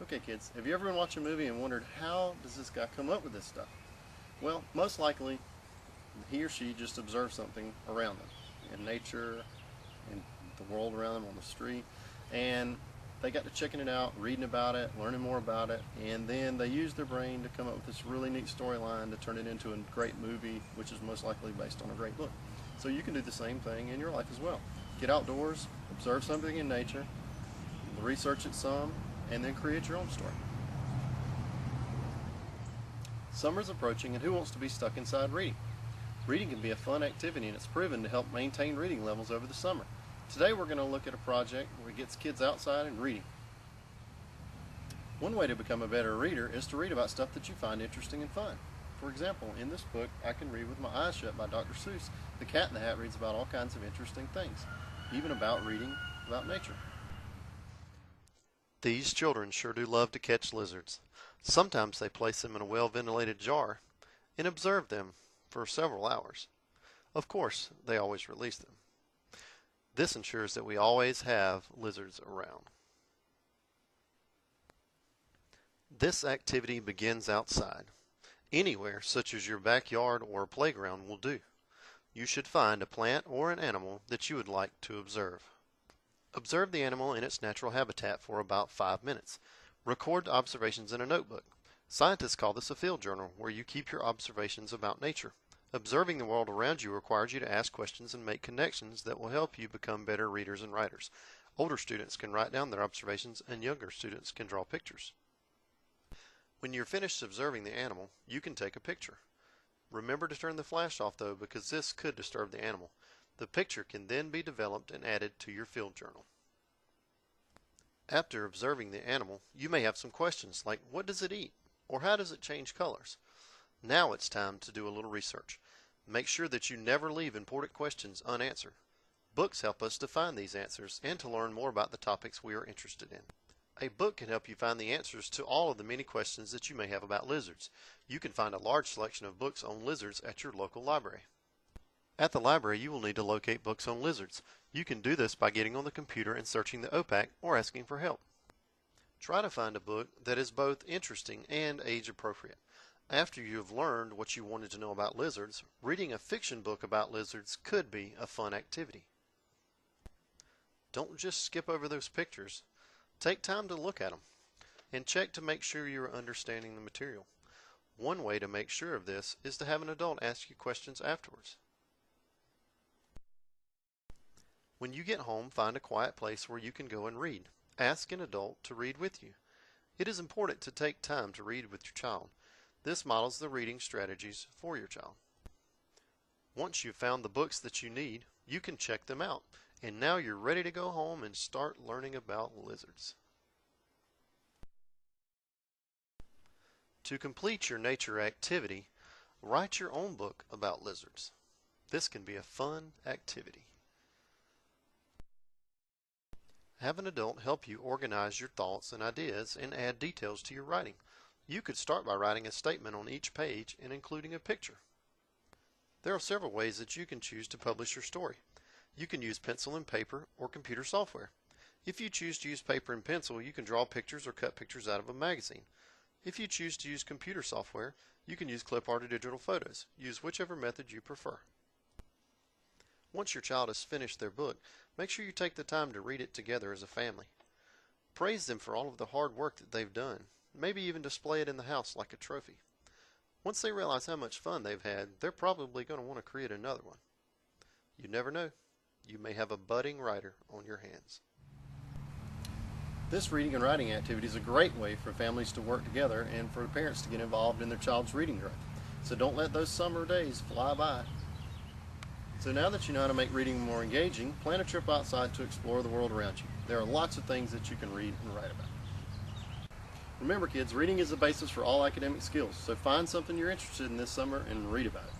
Okay kids, have you ever been watching a movie and wondered how does this guy come up with this stuff? Well, most likely he or she just observed something around them in nature, in the world around them on the street, and they got to checking it out, reading about it, learning more about it, and then they used their brain to come up with this really neat storyline to turn it into a great movie, which is most likely based on a great book. So you can do the same thing in your life as well. Get outdoors, observe something in nature, research it some, and then create your own story. Summer's approaching, and who wants to be stuck inside reading? Reading can be a fun activity, and it's proven to help maintain reading levels over the summer. Today we're going to look at a project where it gets kids outside and reading. One way to become a better reader is to read about stuff that you find interesting and fun. For example, in this book, I Can Read With My Eyes Shut by Dr. Seuss, the Cat in the Hat reads about all kinds of interesting things, even about reading about nature. These children sure do love to catch lizards. Sometimes they place them in a well-ventilated jar and observe them for several hours. Of course, they always release them. This ensures that we always have lizards around. This activity begins outside. Anywhere, such as your backyard or a playground, will do. You should find a plant or an animal that you would like to observe. Observe the animal in its natural habitat for about 5 minutes. Record observations in a notebook. Scientists call this a field journal, where you keep your observations about nature. Observing the world around you requires you to ask questions and make connections that will help you become better readers and writers. Older students can write down their observations, and younger students can draw pictures. When you're finished observing the animal, you can take a picture. Remember to turn the flash off though, because this could disturb the animal. The picture can then be developed and added to your field journal. After observing the animal, you may have some questions like, what does it eat? Or how does it change colors? Now it's time to do a little research. Make sure that you never leave important questions unanswered. Books help us to find these answers and to learn more about the topics we are interested in. A book can help you find the answers to all of the many questions that you may have about lizards. You can find a large selection of books on lizards at your local library. At the library, you will need to locate books on lizards. You can do this by getting on the computer and searching the OPAC or asking for help. Try to find a book that is both interesting and age appropriate. After you have learned what you wanted to know about lizards, reading a fiction book about lizards could be a fun activity. Don't just skip over those pictures. Take time to look at them and check to make sure you are understanding the material. One way to make sure of this is to have an adult ask you questions afterwards. When you get home, find a quiet place where you can go and read. Ask an adult to read with you. It is important to take time to read with your child. This models the reading strategies for your child. Once you've found the books that you need, you can check them out. And now you're ready to go home and start learning about lizards. To complete your nature activity, write your own book about lizards. This can be a fun activity. Have an adult help you organize your thoughts and ideas and add details to your writing. You could start by writing a statement on each page and including a picture. There are several ways that you can choose to publish your story. You can use pencil and paper or computer software. If you choose to use paper and pencil, you can draw pictures or cut pictures out of a magazine. If you choose to use computer software, you can use clip art or digital photos. Use whichever method you prefer. Once your child has finished their book, make sure you take the time to read it together as a family. Praise them for all of the hard work that they've done. Maybe even display it in the house like a trophy. Once they realize how much fun they've had, they're probably going to want to create another one. You never know. You may have a budding writer on your hands. This reading and writing activity is a great way for families to work together and for parents to get involved in their child's reading growth. So don't let those summer days fly by. So now that you know how to make reading more engaging, plan a trip outside to explore the world around you. There are lots of things that you can read and write about. Remember kids, reading is the basis for all academic skills, so find something you're interested in this summer and read about it.